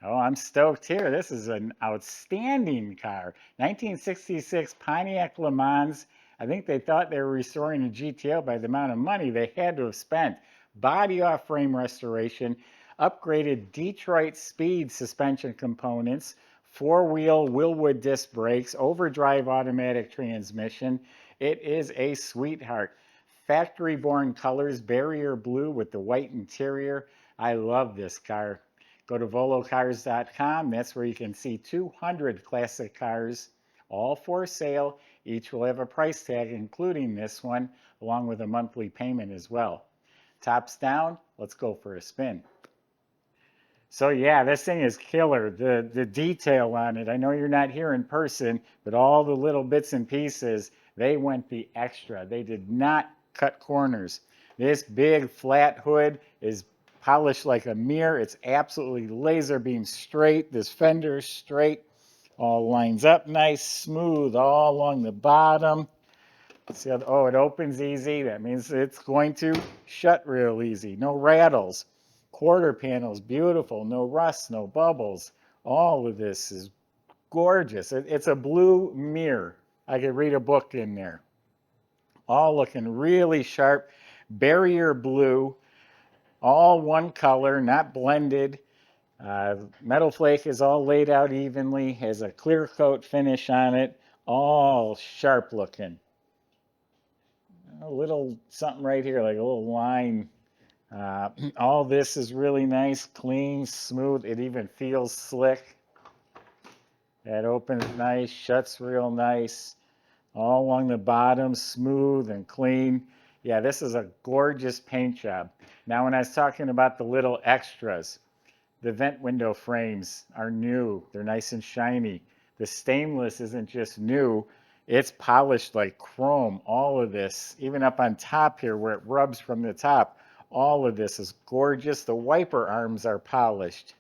Oh, I'm stoked here. This is an outstanding car. 1966 Pontiac Lemans. I think they thought they were restoring a GTO by the amount of money they had to have spent. Body off frame restoration, upgraded Detroit speed suspension components, four-wheel Willwood disc brakes, overdrive automatic transmission. It is a sweetheart. Factory born colors, barrier blue with the white interior. I love this car. Go to volocars.com. That's where you can see 200 classic cars, all for sale. Each will have a price tag, including this one, along with a monthly payment as well. Tops down, let's go for a spin. So yeah, this thing is killer. The detail on it. I know you're not here in person, but all the little bits and pieces, they went the extra. They did not cut corners. This big flat hood is polished like a mirror. It's absolutely laser beam straight. This fender straight, all lines up nice, smooth all along the bottom. See how, oh, it opens easy. That means it's going to shut real easy. No rattles. Quarter panels, beautiful. No rust, no bubbles. All of this is gorgeous. It's a blue mirror. I could read a book in there. All looking really sharp. Barrier blue. All one color, not blended. Metal flake is all laid out evenly. Has a clear coat finish on it. All sharp looking. A little something right here, like a little line. All this is really nice, clean, smooth. It even feels slick. That opens nice, shuts real nice. All along the bottom, smooth and clean. Yeah, this is a gorgeous paint job. Now, when I was talking about the little extras, the vent window frames are new. They're nice and shiny. The stainless isn't just new, it's polished like chrome. All of this, even up on top here where it rubs from the top, all of this is gorgeous. The wiper arms are polished.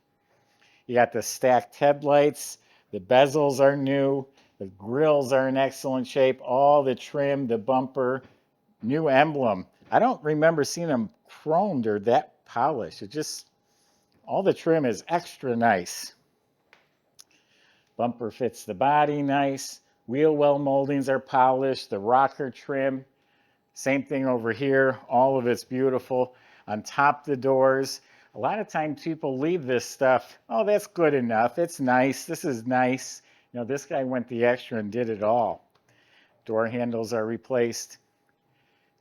You got the stacked headlights. The bezels are new. The grills are in excellent shape. All the trim, the bumper, new emblem. I don't remember seeing them chromed or that polished. It just, all the trim is extra nice. Bumper fits the body nice. Wheel well moldings are polished. The rocker trim, same thing over here. All of it's beautiful. On top the doors, a lot of times people leave this stuff, oh, that's good enough. It's nice. This is nice. You know, this guy went the extra and did it all. Door handles are replaced.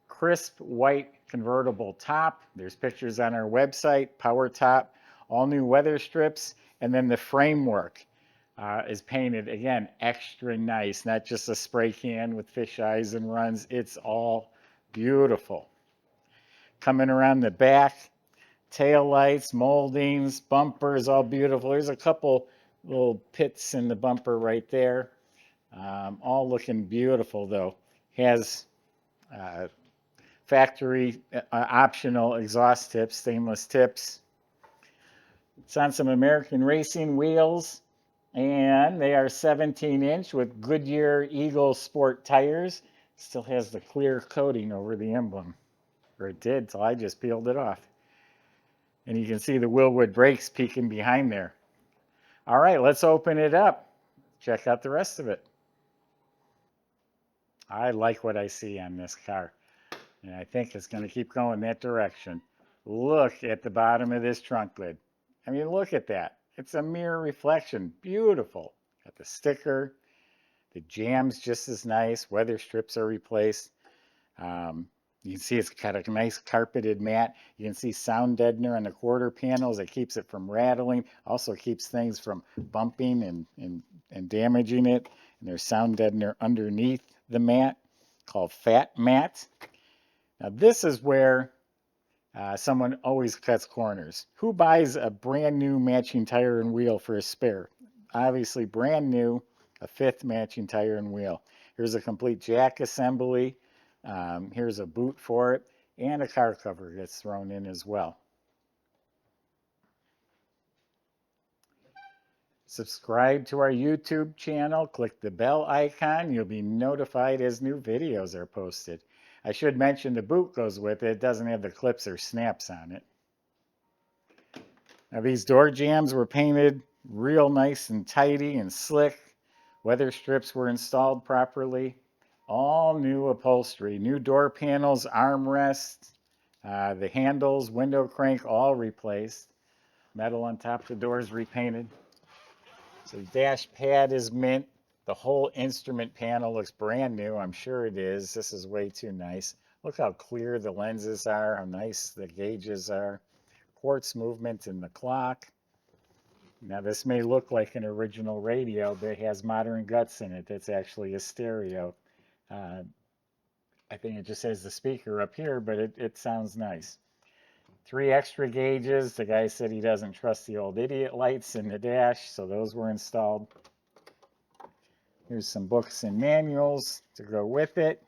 Crisp white convertible top. There's pictures on our website, power top, all new weather strips, and then the framework is painted, again, extra nice, not just a spray can with fish eyes and runs. It's all beautiful. Coming around the back, tail lights, moldings, bumpers, all beautiful. There's a couple little pits in the bumper right there. All looking beautiful though. Has uh, factory optional exhaust tips, stainless tips. It's on some American Racing wheels, and they are 17-inch with Goodyear Eagle Sport tires. Still has the clear coating over the emblem, or it did till I just peeled it off. And you can see the Willwood brakes peeking behind there. All right, let's open it up. Check out the rest of it. I like what I see on this car, and I think it's going to keep going that direction. Look at the bottom of this trunk lid. I mean, look at that. It's a mirror reflection. Beautiful. Got the sticker. The jam's just as nice. Weather strips are replaced. You can see it's got a nice carpeted mat. You can see sound deadener on the quarter panels. It keeps it from rattling. Also keeps things from bumping and damaging it. And there's sound deadener underneath the mat called Fat Mat. Now this is where someone always cuts corners. Who buys a brand new matching tire and wheel for a spare? Obviously brand new, a fifth matching tire and wheel. Here's a complete jack assembly. Here's a boot for it, and a car cover gets thrown in as well. Subscribe to our YouTube channel, click the bell icon. You'll be notified as new videos are posted. I should mention the boot goes with it. It doesn't have the clips or snaps on it. Now these door jambs were painted real nice and tidy and slick. Weather strips were installed properly. All new upholstery, new door panels, armrests, the handles, window crank, all replaced. Metal on top of the doors repainted. So the dash pad is mint. The whole instrument panel looks brand new. I'm sure it is. This is way too nice. Look how clear the lenses are, how nice the gauges are. Quartz movement in the clock. Now this may look like an original radio, but it has modern guts in it. That's actually a stereo. Uh, I think it just has the speaker up here, but it sounds nice. 3 extra gauges. The guy said he doesn't trust the old idiot lights in the dash, so those were installed. Here's some books and manuals to go with it.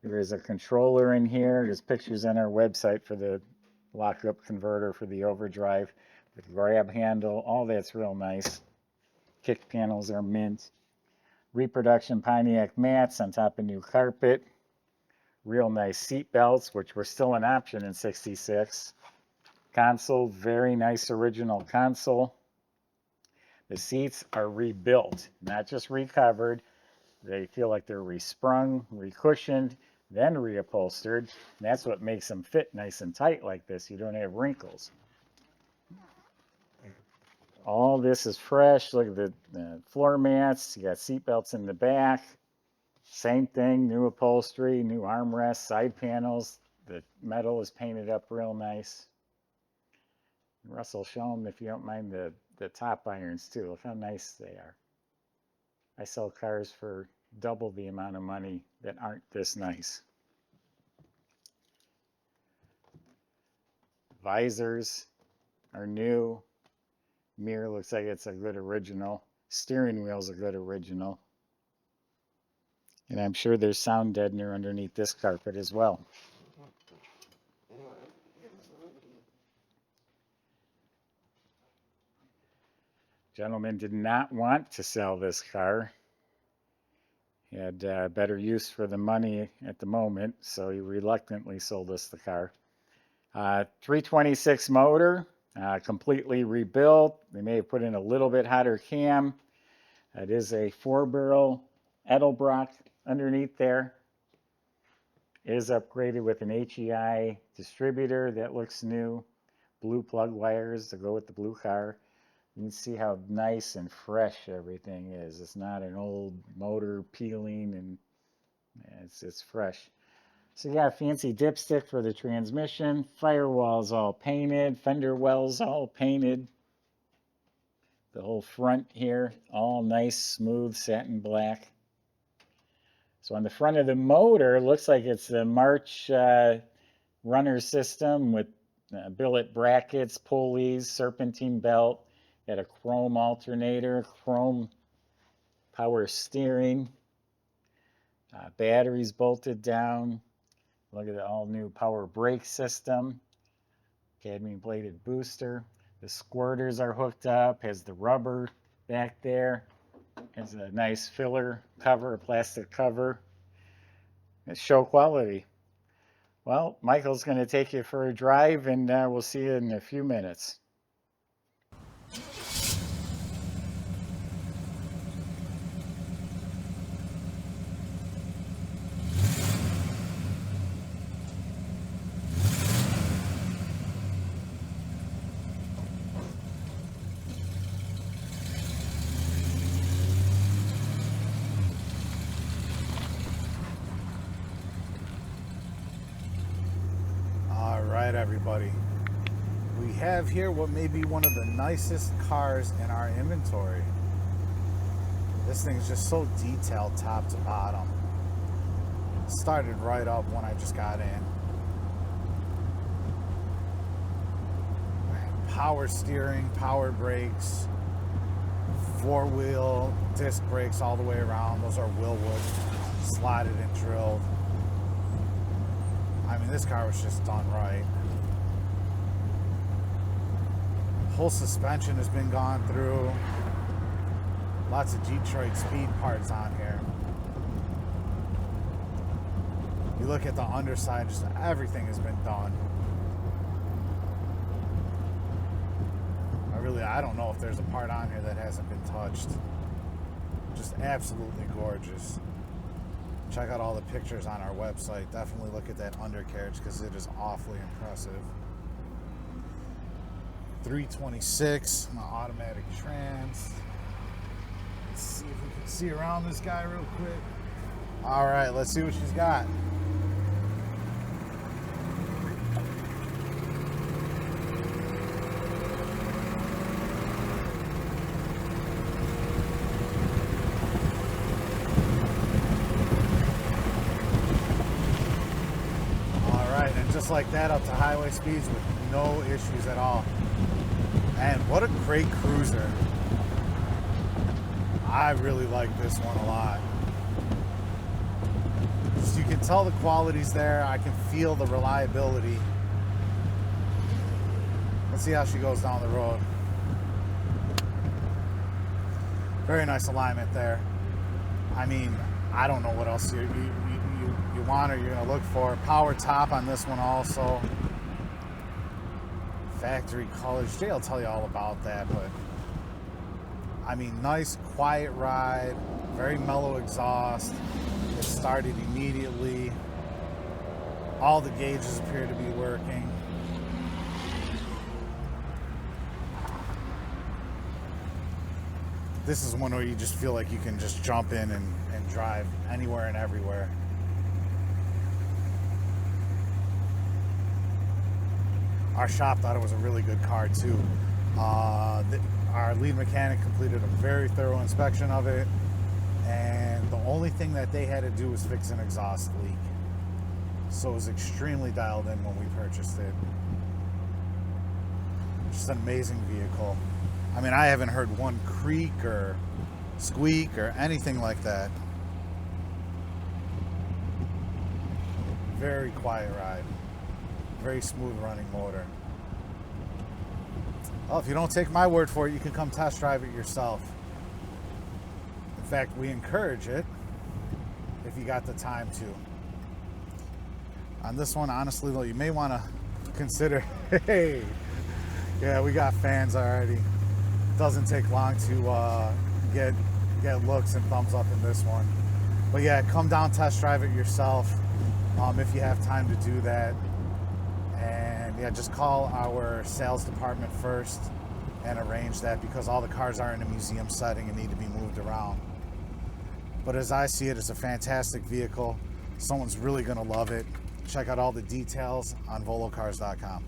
There is a controller in here. There's pictures on our website for the lockup converter for the overdrive. The grab handle, all that's real nice. Kick panels are mint. Reproduction Pontiac mats on top of new carpet. Real nice seat belts, which were still an option in '66. Console, very nice original console. The seats are rebuilt, not just recovered. They feel like they're resprung, recushioned, then reupholstered. And that's what makes them fit nice and tight like this. You don't have wrinkles. All this is fresh. Look at the floor mats. You got seat belts in the back. Same thing, new upholstery, new armrests, side panels. The metal is painted up real nice. Russell, show them if you don't mind the top irons too. Look how nice they are. I sell cars for double the amount of money that aren't this nice. Visors are new. Mirror looks like it's a good original. Steering wheel's a good original. And I'm sure there's sound deadener underneath this carpet as well. Gentleman did not want to sell this car. He had better use for the money at the moment, so he reluctantly sold us the car. 326 motor, completely rebuilt. They may have put in a little bit hotter cam. It is a 4-barrel Edelbrock underneath there. It is upgraded with an HEI distributor that looks new. Blue plug wires to go with the blue car. You can see how nice and fresh everything is. It's not an old motor peeling, and it's fresh. So you got a fancy dipstick for the transmission. Firewalls all painted. Fender wells all painted. The whole front here, all nice, smooth satin black. So on the front of the motor, looks like it's the March runner system with billet brackets, pulleys, serpentine belt. Got a chrome alternator, chrome power steering. Batteries bolted down. Look at the all-new power brake system. Cadmium bladed booster. The squirters are hooked up. Has the rubber back there. Has a nice filler cover, a plastic cover. It's show quality. Well, Michael's going to take you for a drive, and we'll see you in a few minutes. Everybody, we have here what may be one of the nicest cars in our inventory. This thing is just so detailed top to bottom. Started right up when I just got in. Power steering, power brakes, 4-wheel disc brakes all the way around. Those are Willwood, slotted and drilled. I mean, this car was just done right. Whole suspension has been gone through. Lots of Detroit speed parts on here. You look at the underside, just everything has been done. I don't know if there's a part on here that hasn't been touched. Just absolutely gorgeous. Check out all the pictures on our website. Definitely look at that undercarriage because it is awfully impressive. 326, my automatic trans. Let's see if we can see around this guy real quick. All right, let's see what she's got. Just like that, up to highway speeds with no issues at all. And what a great cruiser. I really like this one a lot. Just, you can tell the quality's there. I can feel the reliability. Let's see how she goes down the road. Very nice alignment there. I mean, I don't know what else you want or you're going to look for. Power top on this one also. Factory colors. Jay will tell you all about that, but I mean, nice quiet ride, very mellow exhaust. It started immediately. All the gauges appear to be working. This is one where you just feel like you can just jump in and drive anywhere and everywhere. Our shop thought it was a really good car too. Our lead mechanic completed a very thorough inspection of it, and the only thing that they had to do was fix an exhaust leak. So it was extremely dialed in when we purchased it. Just an amazing vehicle. I mean, I haven't heard one creak or squeak or anything like that. Very quiet ride. Very smooth running motor. Well, if you don't take my word for it, you can come test drive it yourself. In fact, we encourage it if you got the time to. On this one, honestly, though, you may want to consider, hey, yeah, we got fans already. Doesn't take long to get looks and thumbs up in this one. But yeah, come down, test drive it yourself if you have time to do that. And yeah, just call our sales department first and arrange that, because all the cars are in a museum setting and need to be moved around. But as I see it, it's a fantastic vehicle. Someone's really going to love it. Check out all the details on volocars.com.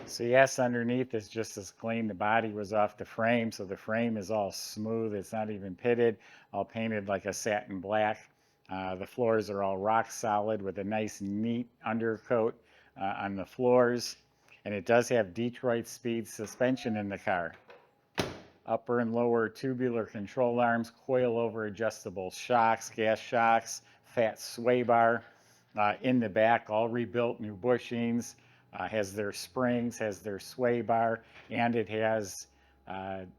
So yes, underneath is just as clean. The body was off the frame, so the frame is all smooth. It's not even pitted, all painted like a satin black. The floors are all rock solid with a nice, neat undercoat on the floors. And it does have Detroit speed suspension in the car. Upper and lower tubular control arms, coil-over adjustable shocks, gas shocks, fat sway bar. In the back, all rebuilt, new bushings. Has their springs, has their sway bar, and it has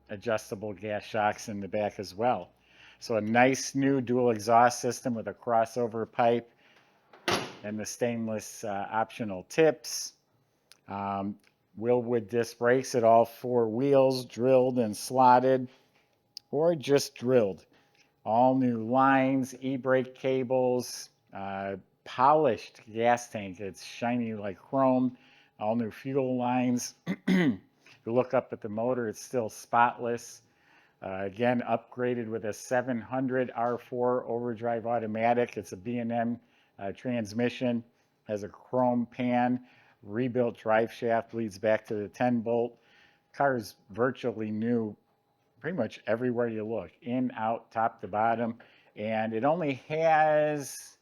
adjustable gas shocks in the back as well. So a nice new dual exhaust system with a crossover pipe and the stainless optional tips. Willwood disc brakes at all four wheels, drilled and slotted, or just drilled. All new lines, e-brake cables, polished gas tank. It's shiny like chrome. All new fuel lines. You look up at the motor, it's still spotless. Again, upgraded with a 700 R4 overdrive automatic. It's a B&M transmission. Has a chrome pan. Rebuilt drive shaft, leads back to the 10-bolt. Car is virtually new pretty much everywhere you look. In, out, top to bottom. And it only has,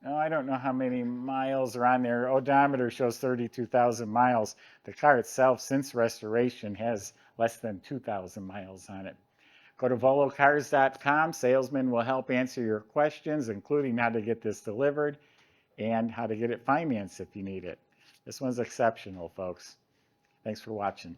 I don't know how many miles are on there. Odometer shows 32,000 miles. The car itself, since restoration, has less than 2,000 miles on it. Go to volocars.com. Salesmen will help answer your questions, including how to get this delivered and how to get it financed if you need it. This one's exceptional, folks. Thanks for watching.